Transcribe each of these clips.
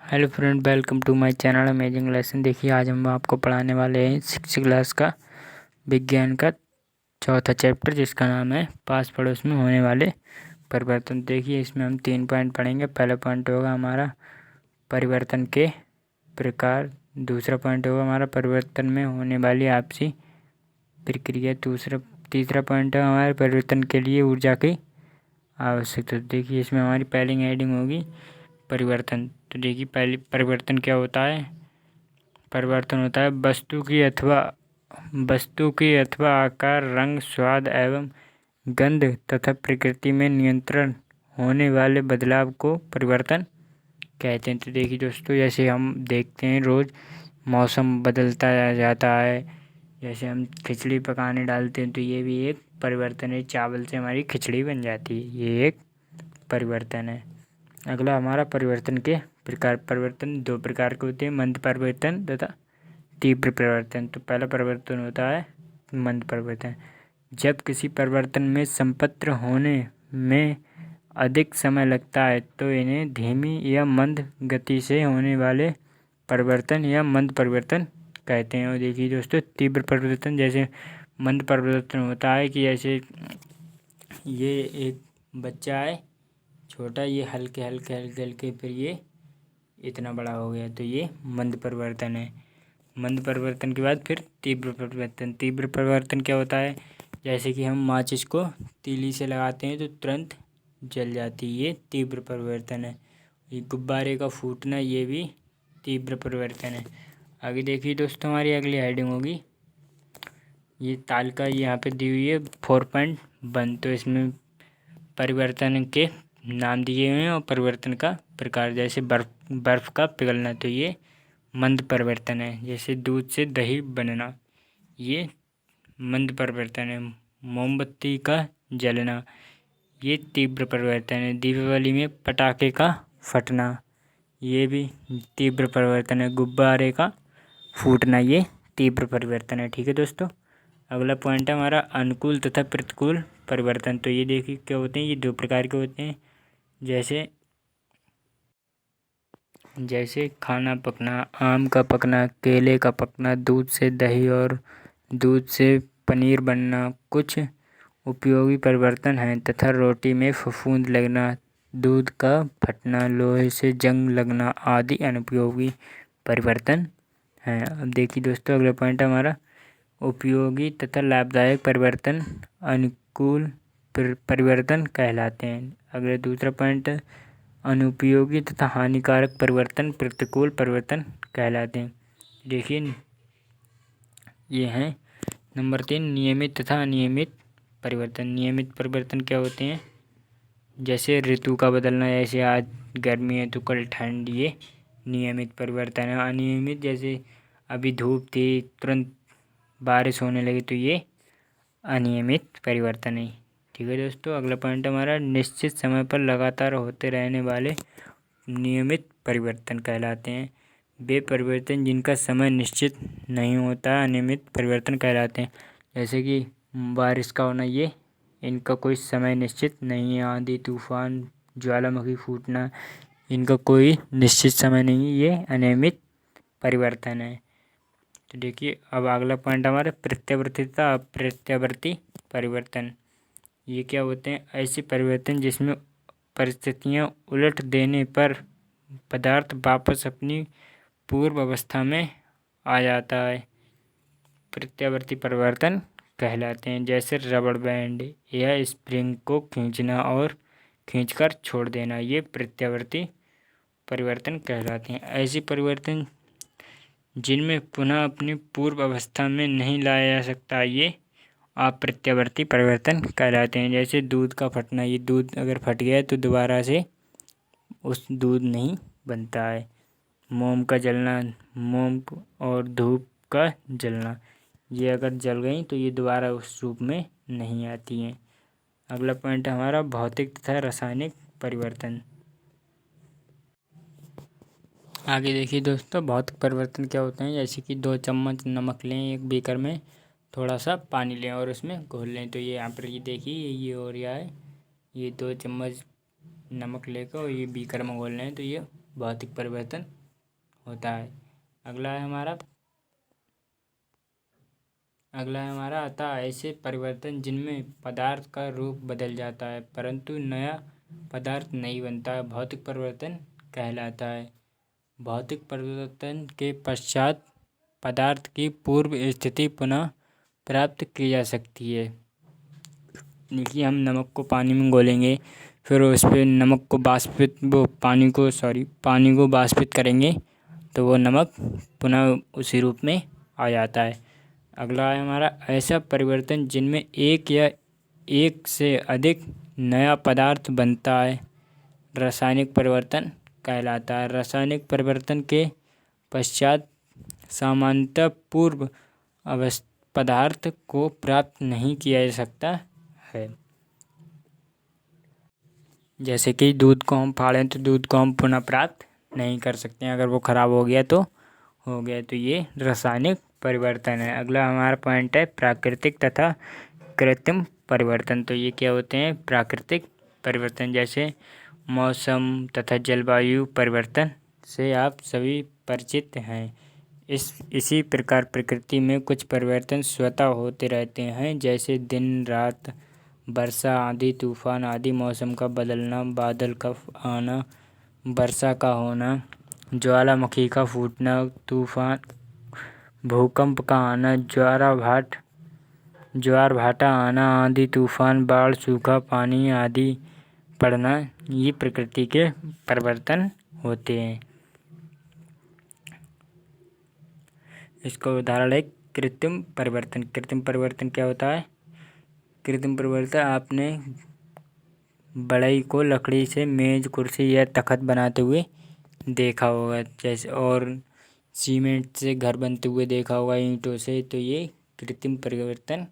Hello friend, welcome to my channel amazing lesson. देखिए, आज हम आपको पढ़ाने वाले हैं 6th क्लास का विज्ञान का चौथा चैप्टर, जिसका नाम है पास पड़ोस में होने वाले परिवर्तन। देखिए, इसमें हम 3 पॉइंट पढ़ेंगे। पहला पॉइंट होगा हमारा परिवर्तन के प्रकार, दूसरा पॉइंट होगा हमारा परिवर्तन में होने वाली आपसी प्रक्रिया, तीसरा पॉइंट है हमारे परिवर्तन के लिए ऊर्जा की आवश्यकता। देखिए, इसमें हमारी पहली हेडिंग होगी परिवर्तन। तो देखिए, पहले परिवर्तन क्या होता है। परिवर्तन होता है वस्तु की अथवा आकार, रंग, स्वाद एवं गंध तथा प्रकृति में नियंत्रण होने वाले बदलाव को परिवर्तन कहते हैं। तो देखिए दोस्तों, जैसे हम देखते हैं रोज़ मौसम बदलता जाता है। जैसे हम खिचड़ी पकाने डालते हैं तो ये भी एक परिवर्तन है। चावल से हमारी खिचड़ी बन जाती है, ये एक परिवर्तन है। अगला हमारा परिवर्तन के प्रकार। परिवर्तन 2 प्रकार के होते हैं, मंद परिवर्तन तथा तीव्र परिवर्तन। तो पहला परिवर्तन होता है मंद परिवर्तन। जब किसी परिवर्तन में संपत्र होने में अधिक समय लगता है तो इन्हें धीमी या मंद गति से होने वाले परिवर्तन या मंद परिवर्तन कहते हैं। और देखिए दोस्तों, तीव्र परिवर्तन, जैसे मंद परिवर्तन होता है कि जैसे ये एक बच्चा है छोटा, ये हल्के हल्के हल्के हल्के फिर ये इतना बड़ा हो गया, तो ये मंद परिवर्तन है। मंद परिवर्तन के बाद फिर तीव्र परिवर्तन। तीव्र परिवर्तन क्या होता है, जैसे कि हम माचिस को तीली से लगाते हैं तो तुरंत जल जाती है, ये तीव्र परिवर्तन है। ये गुब्बारे का फूटना, ये भी तीव्र परिवर्तन है। आगे देखिए दोस्तों, हमारी अगली हेडिंग होगी ये तालिका यहाँ पे दी हुई है 4.1। तो इसमें परिवर्तन के नाम दिए हुए हैं और परिवर्तन का प्रकार। जैसे बर्फ़ का पिघलना, तो ये मंद परिवर्तन है। जैसे दूध से दही बनना, ये मंद परिवर्तन है। मोमबत्ती का जलना, ये तीव्र परिवर्तन है। दीपावली में पटाखे का फटना, ये भी तीव्र परिवर्तन है। गुब्बारे का फूटना, ये तीव्र परिवर्तन है। ठीक है दोस्तों, अगला पॉइंट है हमारा अनुकूल तथा प्रतिकूल परिवर्तन। तो ये देखिए क्या होते हैं, ये 2 प्रकार के होते हैं। जैसे खाना पकना, आम का पकना, केले का पकना, दूध से दही और दूध से पनीर बनना कुछ उपयोगी परिवर्तन हैं, तथा रोटी में फफूंद लगना, दूध का फटना, लोहे से जंग लगना आदि अनुपयोगी परिवर्तन हैं। अब देखिए दोस्तों, अगला पॉइंट है हमारा उपयोगी तथा लाभदायक परिवर्तन अनुकूल परिवर्तन कहलाते हैं। अगला दूसरा पॉइंट, अनुपयोगी तथा हानिकारक परिवर्तन प्रतिकूल परिवर्तन कहलाते हैं। देखिए, ये हैं नंबर 3 नियमित तथा अनियमित परिवर्तन। नियमित परिवर्तन क्या होते हैं, जैसे ऋतु का बदलना, जैसे आज गर्मी है तो कल ठंड, ये नियमित परिवर्तन है। अनियमित, जैसे अभी धूप थी तुरंत बारिश होने लगी, तो ये अनियमित परिवर्तन है। ठीक है दोस्तों, अगला पॉइंट हमारा निश्चित समय पर लगातार होते रहने वाले नियमित परिवर्तन कहलाते हैं। वे परिवर्तन जिनका समय निश्चित नहीं होता अनियमित परिवर्तन कहलाते हैं। जैसे कि बारिश का होना, ये इनका कोई समय निश्चित नहीं है। आंधी तूफान, ज्वालामुखी फूटना, इनका कोई निश्चित समय नहीं है, ये अनियमित परिवर्तन है। तो देखिए, अब अगला पॉइंट हमारा प्रत्यावर्ती तथा अप्रत्यावर्ती परिवर्तन। ये क्या होते हैं, ऐसे परिवर्तन जिसमें परिस्थितियाँ उलट देने पर पदार्थ वापस अपनी पूर्व अवस्था में आ जाता है, प्रत्यावर्ती परिवर्तन कहलाते हैं। जैसे रबड़ बैंड या स्प्रिंग को खींचना और खींचकर छोड़ देना, ये प्रत्यावर्ती परिवर्तन कहलाते हैं। ऐसे परिवर्तन जिनमें पुनः अपनी पूर्व अवस्था में नहीं लाया जा सकता, ये अप्रत्यावर्ती परिवर्तन कहलाते हैं। जैसे दूध का फटना, ये दूध अगर फट गया है तो दोबारा से उस दूध नहीं बनता है। मोम का जलना, मोम और धूप का जलना, ये अगर जल गई तो ये दोबारा उस रूप में नहीं आती हैं। अगला पॉइंट हमारा भौतिक तथा रासायनिक परिवर्तन। आगे देखिए दोस्तों, भौतिक परिवर्तन क्या होते हैं, जैसे कि 2 चम्मच नमक लें, एक बीकर में थोड़ा सा पानी लें और उसमें घोल लें। तो ये यहाँ पर ये देखिए ये हो रहा है, ये 2 चम्मच नमक लेकर और ये बीकर में घोल लें, तो ये भौतिक परिवर्तन होता है। अगला है हमारा अतः ऐसे परिवर्तन जिनमें पदार्थ का रूप बदल जाता है परंतु नया पदार्थ नहीं बनता है, भौतिक परिवर्तन कहलाता है। भौतिक परिवर्तन के पश्चात पदार्थ की पूर्व स्थिति पुनः प्राप्त की जा सकती है। देखिए, हम नमक को पानी में घोलेंगे, फिर उस पर पानी को वाष्पित करेंगे तो वो नमक पुनः उसी रूप में आ जाता है। अगला है हमारा ऐसा परिवर्तन जिनमें एक या एक से अधिक नया पदार्थ बनता है, रासायनिक परिवर्तन कहलाता है। रासायनिक परिवर्तन के पश्चात सामान्यतः पूर्व पदार्थ को प्राप्त नहीं किया जा सकता है। जैसे कि दूध को हम फाड़ें तो दूध को हम पुनः प्राप्त नहीं कर सकते हैं, अगर वो ख़राब हो गया तो ये रासायनिक परिवर्तन है। अगला हमारा पॉइंट है प्राकृतिक तथा कृत्रिम परिवर्तन। तो ये क्या होते हैं? प्राकृतिक परिवर्तन, जैसे मौसम तथा जलवायु परिवर्तन से आप सभी परिचित हैं। इसी प्रकार प्रकृति में कुछ परिवर्तन स्वतः होते रहते हैं, जैसे दिन रात, वर्षा, आंधी तूफान आदि, मौसम का बदलना, बादल का आना, वर्षा का होना, ज्वालामुखी का फूटना, तूफान, भूकंप का आना, ज्वार भाटा आना, आंधी तूफान, बाढ़, सूखा पानी आदि पड़ना, ये प्रकृति के परिवर्तन होते हैं। इसका उदाहरण है कृत्रिम परिवर्तन। कृत्रिम परिवर्तन क्या होता है? कृत्रिम परिवर्तन आपने बढ़ई को लकड़ी से मेज, कुर्सी या तख्त बनाते हुए देखा होगा, जैसे, और सीमेंट से घर बनते हुए देखा होगा, ईंटों से, तो ये कृत्रिम परिवर्तन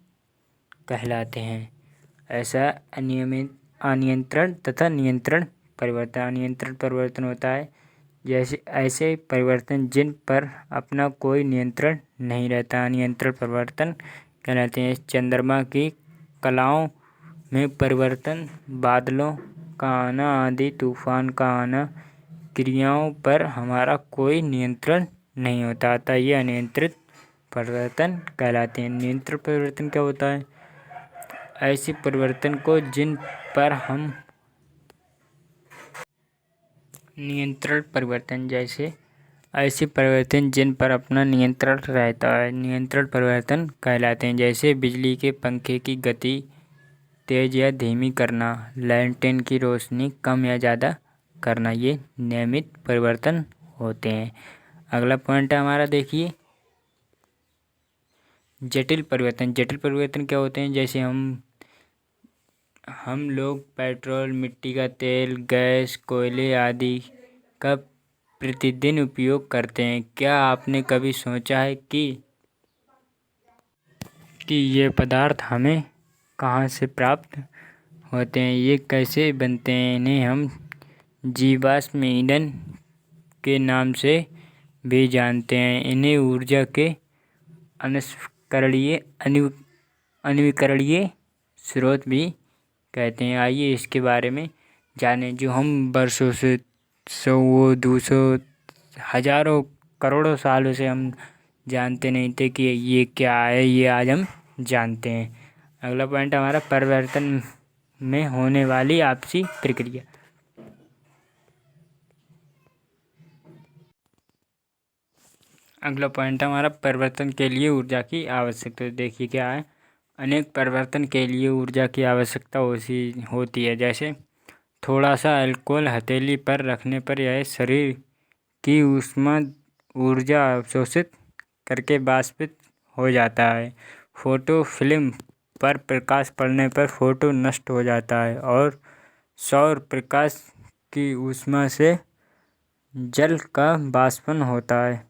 कहलाते हैं। ऐसा अनियंत्रण तथा नियंत्रण परिवर्तन। अनियंत्रण परिवर्तन होता है जैसे ऐसे परिवर्तन जिन पर अपना कोई नियंत्रण नहीं रहता, अनियंत्रण परिवर्तन कहलाते हैं। चंद्रमा की कलाओं में परिवर्तन, बादलों का आना, आंधी तूफान का आना, क्रियाओं पर हमारा कोई नियंत्रण नहीं होता, अतः ये अनियंत्रित परिवर्तन कहलाते हैं। नियंत्रण परिवर्तन क्या होता है? ऐसे परिवर्तन को जिन पर हम नियंत्रण परिवर्तन, जैसे ऐसे परिवर्तन जिन पर अपना नियंत्रण रहता है, नियंत्रण परिवर्तन कहलाते हैं। जैसे बिजली के पंखे की गति तेज या धीमी करना, लैंटेन की रोशनी कम या ज़्यादा करना, ये नियमित परिवर्तन होते हैं। अगला पॉइंट है हमारा, देखिए, जटिल परिवर्तन। जटिल परिवर्तन क्या होते हैं? जैसे हम लोग पेट्रोल, मिट्टी का तेल, गैस, कोयले आदि का प्रतिदिन उपयोग करते हैं। क्या आपने कभी सोचा है कि ये पदार्थ हमें कहाँ से प्राप्त होते हैं, ये कैसे बनते हैं? इन्हें हम जीवाश्म ईंधन के नाम से भी जानते हैं। इन्हें ऊर्जा के अनवीकरणीय स्रोत भी कहते हैं। आइए इसके बारे में जानें, जो हम वर्षों से, 100, 200, हजारों, करोड़ों सालों से हम जानते नहीं थे कि ये क्या है, ये आज हम जानते हैं। अगला पॉइंट हमारा परिवर्तन में होने वाली आपसी प्रक्रिया। अगला पॉइंट हमारा परिवर्तन के लिए ऊर्जा की आवश्यकता। देखिए क्या है, अनेक परिवर्तन के लिए ऊर्जा की आवश्यकता होती है। जैसे थोड़ा सा अल्कोहल हथेली पर रखने पर यह शरीर की ऊर्जा अवशोषित करके वाष्पित हो जाता है। फोटो फिल्म पर प्रकाश पड़ने पर फोटो नष्ट हो जाता है और सौर प्रकाश की ऊष्मा से जल का वाष्पन होता है।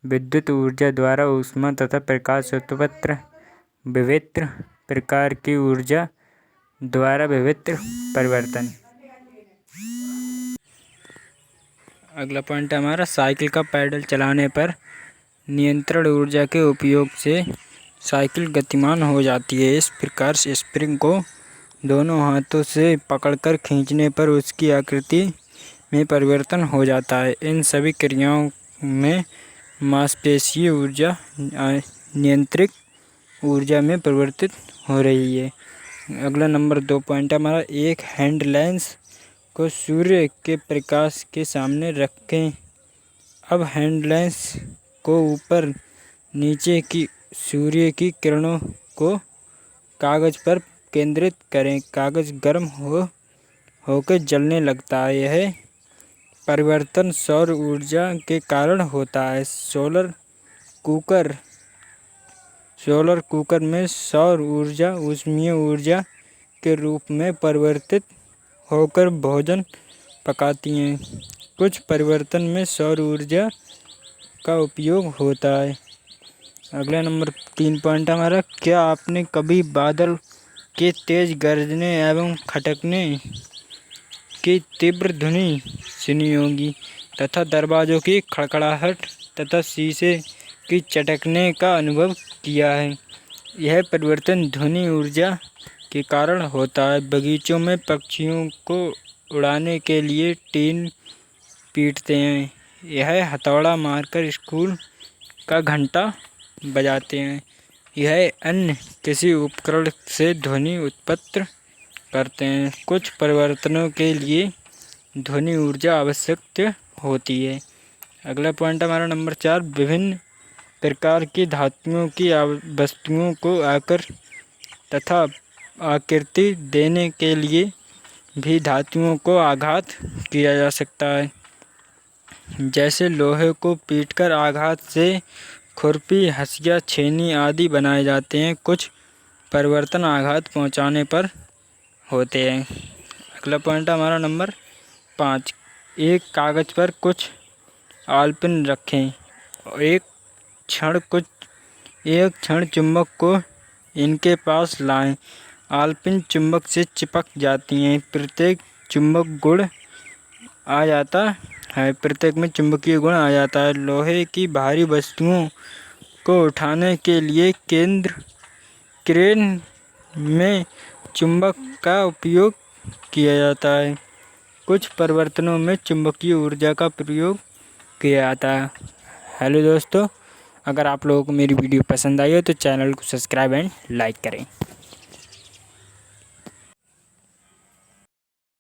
विद्युत ऊर्जा द्वारा ऊष्मा तथा प्रकाश उत्पन्न विभिन्न प्रकार की ऊर्जा द्वारा विभिन्न परिवर्तन। अगला पॉइंट हमारा, साइकिल का पैडल चलाने पर नियंत्रण ऊर्जा के उपयोग से साइकिल गतिमान हो जाती है। इस प्रकार स्प्रिंग को दोनों हाथों से पकड़कर खींचने पर उसकी आकृति में परिवर्तन हो जाता है। इन सभी क्रियाओं में मांसपेशीय ऊर्जा नियंत्रित ऊर्जा में परिवर्तित हो रही है। अगला नंबर 2 पॉइंट हमारा, एक हैंड लेंस को सूर्य के प्रकाश के सामने रखें। अब हैंड लेंस को ऊपर नीचे की सूर्य की किरणों को कागज़ पर केंद्रित करें। कागज़ गर्म होकर जलने लगता है। यह परिवर्तन सौर ऊर्जा के कारण होता है। सोलर कुकर में सौर ऊर्जा ऊष्मीय ऊर्जा के रूप में परिवर्तित होकर भोजन पकाती हैं। कुछ परिवर्तन में सौर ऊर्जा का उपयोग होता है। अगला नंबर 3 पॉइंट हमारा, क्या आपने कभी बादल के तेज गरजने एवं खटकने की तीव्र ध्वनि सुनी होगी तथा दरवाज़ों की खड़खड़ाहट तथा शीशे की चटकने का अनुभव किया है? यह परिवर्तन ध्वनि ऊर्जा के कारण होता है। बगीचों में पक्षियों को उड़ाने के लिए टीन पीटते हैं। यह हथौड़ा मारकर स्कूल का घंटा बजाते हैं। यह अन्य किसी उपकरण से ध्वनि उत्पन्न करते हैं। कुछ परिवर्तनों के लिए ध्वनि ऊर्जा आवश्यक होती है। अगला पॉइंट हमारा नंबर 4, विभिन्न प्रकार की धातुओं की वस्तुओं को आकार तथा आकृति देने के लिए भी धातुओं को आघात किया जा सकता है। जैसे लोहे को पीटकर आघात से खुरपी, हंसिया, छेनी आदि बनाए जाते हैं। कुछ परिवर्तन आघात पहुंचाने पर होते हैं। अगला पॉइंट हमारा नंबर 5, एक कागज़ पर कुछ आलपिन रखें। एक क्षण चुंबक को इनके पास लाएं। आलपिन चुंबक से चिपक जाती हैं। प्रत्येक में चुंबकीय गुण आ जाता है। लोहे की भारी वस्तुओं को उठाने के लिए क्रेन में चुंबक का उपयोग किया जाता है। कुछ परिवर्तनों में चुंबकीय ऊर्जा का प्रयोग किया जाता है। हेलो दोस्तों, अगर आप लोगों को मेरी वीडियो पसंद आई हो तो चैनल को सब्सक्राइब एंड लाइक करें।